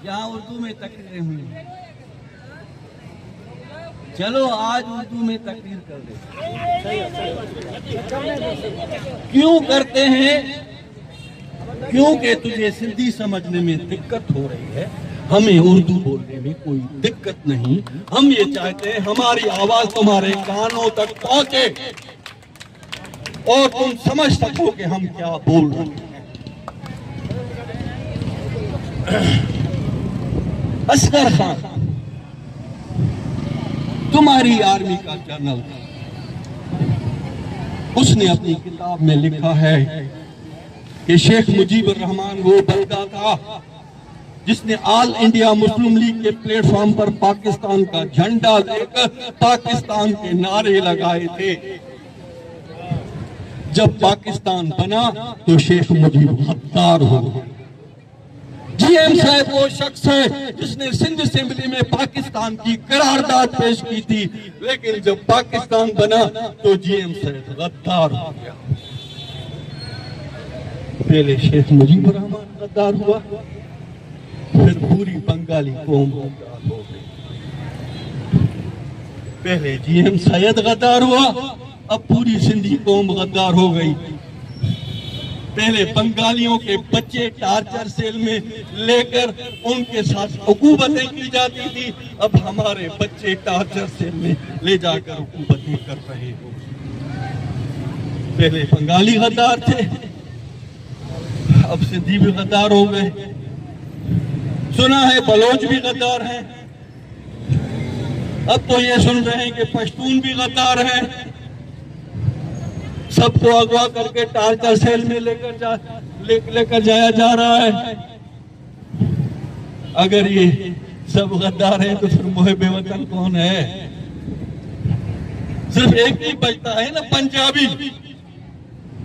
जहाँ उर्दू में तकरीरें हुई। चलो आज उर्दू में तकरीर कर दे। क्यों करते हैं? क्योंकि तुझे सिंधी समझने में दिक्कत हो रही है, हमें उर्दू बोलने में कोई दिक्कत नहीं। हम ये चाहते हैं हमारी आवाज तुम्हारे कानों तक पहुंचे और तुम समझ सको कि हम क्या बोल रहे हैं। असगर खान तुम्हारी आर्मी का जनरल, उसने अपनी किताब में लिखा है कि शेख मुजीबुर रहमान वो बंदा था जिसने ऑल इंडिया मुस्लिम लीग के प्लेटफॉर्म पर पाकिस्तान का झंडा लेकर पाकिस्तान के नारे लगाए थे। जब पाकिस्तान बना तो शेख मुजीब गद्दार हो गए। जीएम साहब वो शख्स है जिसने सिंध असेंबली में पाकिस्तान की करारदाद पेश की थी, लेकिन जब पाकिस्तान बना तो जीएम साहब गद्दार हो गया। पहले शेख मुजीबुर रहमान गद्दार हुआ, फिर पूरी बंगाली कौम गद्दार हो गई। पहले जीएम सैयद गद्दार हुआ, अब पूरी सिंधी कौम गद्दार हो गई। पहले बंगालियों के बच्चे टार्चर सेल में लेकर उनके साथ हुकूमतें की जाती थी, अब हमारे बच्चे टार्चर सेल में ले जाकर हुकूमतें कर रहे हो। पहले बंगाली गद्दार थे, अब सिंधी भी गद्दार हो गए। सुना है बलोच भी गद्दार हैं, अब तो ये सुन रहे हैं कि पश्तून भी गद्दार हैं। सबको अगवा करके टार्चर सेल में लेकर जाया जा रहा है। अगर ये सब गद्दार है तो फिर मुहिब्बे वतन कौन है? सिर्फ एक ही बचता है ना, पंजाबी।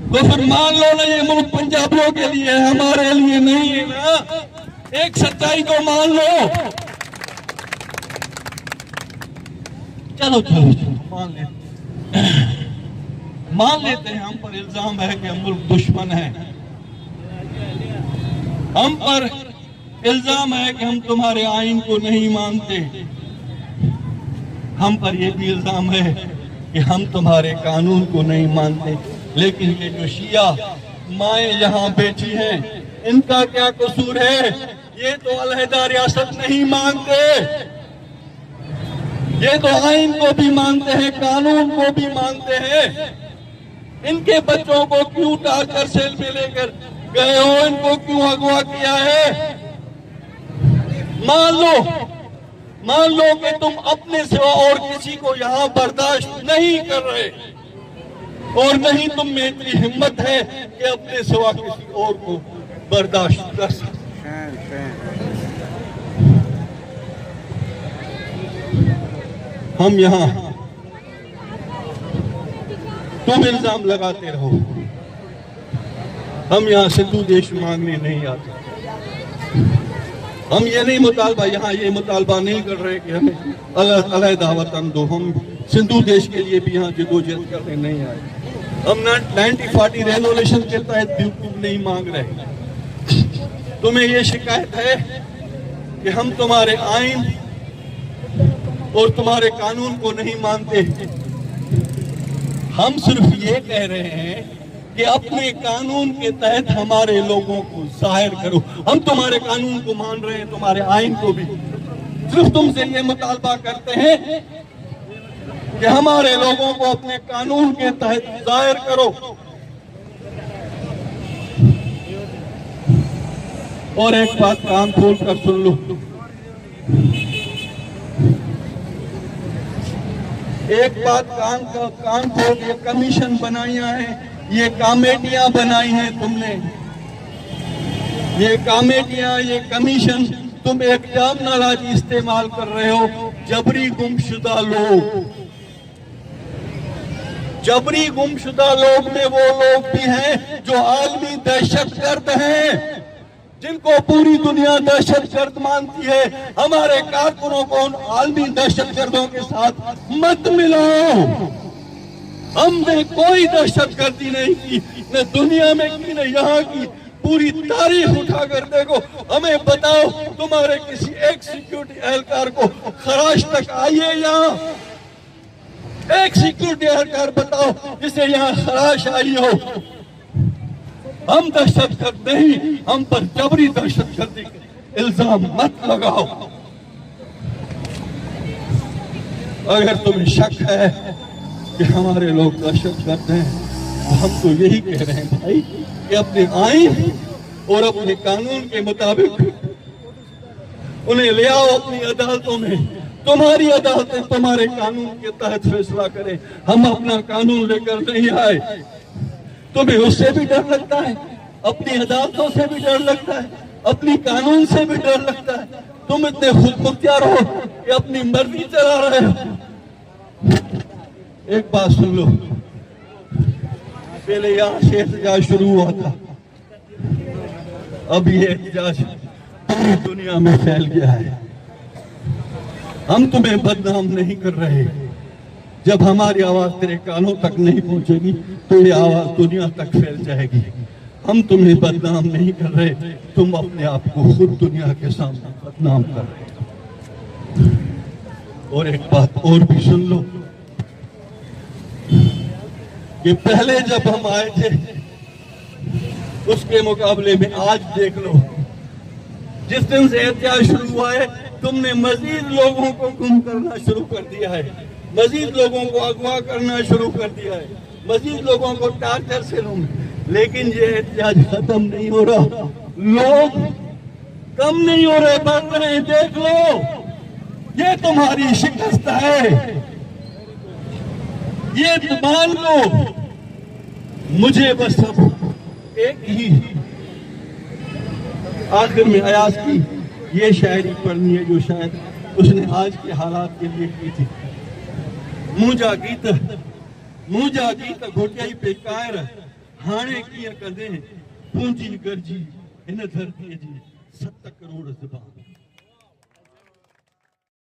तो फिर मान लो ना ये मुल्क पंजाबियों के लिए है, हमारे लिए नहीं है ना। एक सच्चाई को मान लो। चलो चलो चलो मान लेते हैं हम पर इल्जाम है कि हम मुल्क दुश्मन है, हम पर इल्जाम है कि हम तुम्हारे आइन को नहीं मानते, हम पर यह भी इल्जाम है कि हम तुम्हारे कानून को नहीं मानते। लेकिन ये जो शिया माएँ यहाँ बैठी हैं, इनका क्या कसूर है? ये तो अलहदा रियासत नहीं मानते, ये तो आइन को भी मानते हैं, कानून को भी मानते हैं। इनके बच्चों को क्यों टार्चर सेल में लेकर गए हो? इनको क्यों अगवा किया है? मान लो कि तुम अपने सिवा और किसी को यहाँ बर्दाश्त नहीं कर रहे, और नहीं तुम में इतनी हिम्मत है कि अपने सिवा किसी और को बर्दाश्त कर सके। हम यहाँ तुम इल्जाम लगाते रहो, हम यहाँ सिंधु देश मांगने नहीं आते। हम ये नहीं मुतालबा यहाँ ये मुतालबा नहीं कर रहे कि हमें अलग वतन दो। हम सिंधु देश के लिए भी यहाँ जदोजहद करने नहीं आए। हम 1940 रेजोल्यूशन के तहत बिल्कुल नहीं मांग रहे। तुम्हें ये शिकायत है कि हम तुम्हारे आइन और तुम्हारे कानून को नहीं मानते। हम सिर्फ ये कह रहे हैं कि अपने कानून के तहत हमारे लोगों को जाहिर करो। हम तुम्हारे कानून को मान रहे हैं, तुम्हारे आइन को भी। सिर्फ तुमसे ये मुतालबा करते हैं कि हमारे लोगों को अपने कानून के तहत जाहिर करो। और एक बात कान खोल कर सुन लो, एक बात कान खोल के कमीशन बनाया है, ये कमेटियां बनाई हैं तुमने, ये कमेटियां, ये कमीशन तुम एक टर्मिनोलॉजी इस्तेमाल कर रहे हो, जबरी गुमशुदा लोग। जबरी गुमशुदा लोग में वो लोग भी हैं जो आलमी दहशतगर्द हैं, जिनको पूरी दुनिया दहशतगर्द मानती है। हमारे कारकुनों को उन आलमी दहशतगर्दों के साथ मत मिलाओ। हमने कोई दहशतगर्दी नहीं की, न दुनिया में की, न यहाँ की। पूरी तारीख उठाकर देखो, हमें बताओ तुम्हारे किसी एक सिक्योरिटी एहलकार को खराज तक आई है यहाँ? एक सिक्योरिटी एहलकार बताओ जिसे यहाँ खराश आई हो। हम दहशतगर्द नहीं, हम पर जबरी दहशतगर्दी इल्जाम मत लगाओ। अगर तुम्हें शक है कि हमारे लोग दहशतगर्द हैं, तो हम तो यही कह रहे हैं भाई कि अपने आईन और अपने कानून के मुताबिक उन्हें ले आओ अपनी अदालतों में। तुम्हारी अदालतें तुम्हारे कानून के तहत फैसला करें, हम अपना कानून लेकर नहीं आए। तुम्हें उससे भी डर लगता है, अपनी अदालतों से भी डर लगता है, अपनी कानून से भी डर लगता है। तुम इतने खुद मुख्तियार हो कि अपनी मर्जी चला रहे हो। एक बात सुन लो, पहले यहाँ से एहतजाज शुरू हुआ था, अब ये एहतजाज पूरी दुनिया में फैल गया है। हम तुम्हें बदनाम नहीं कर रहे। जब हमारी आवाज तेरे कानों तक नहीं पहुंचेगी तो ये आवाज दुनिया तक फैल जाएगी। हम तुम्हें बदनाम नहीं कर रहे, तुम अपने आप को खुद दुनिया के सामने बदनाम कर रहे हो। और एक बात और भी सुन लो कि पहले जब हम आए थे उसके मुकाबले में आज देख लो, जिस दिन से एहतियात शुरू हुआ है तुमने मजीद लोगों को गुम करना शुरू कर दिया है, मजीद लोगों को अगवा करना शुरू कर दिया है, मजीद लोगों को टार्चर से लूं। लेकिन ये एहतियात खत्म नहीं हो रहा, लोग कम नहीं हो रहे, बढ़ रहे हैं। देख लो, ये तुम्हारी शिकस्त है, ये मान लो। मुझे बस अब एक ही आखिर में अयाज की ये शायरी पढ़नी है जो शायद उसने आज के हालात के लिए की थी। मुझा गीत घोटियाई पे कायर हाणे कीअं कंदे पूंजी गर्जी इन धरतीअ जी 7 करोड़ ज़बान।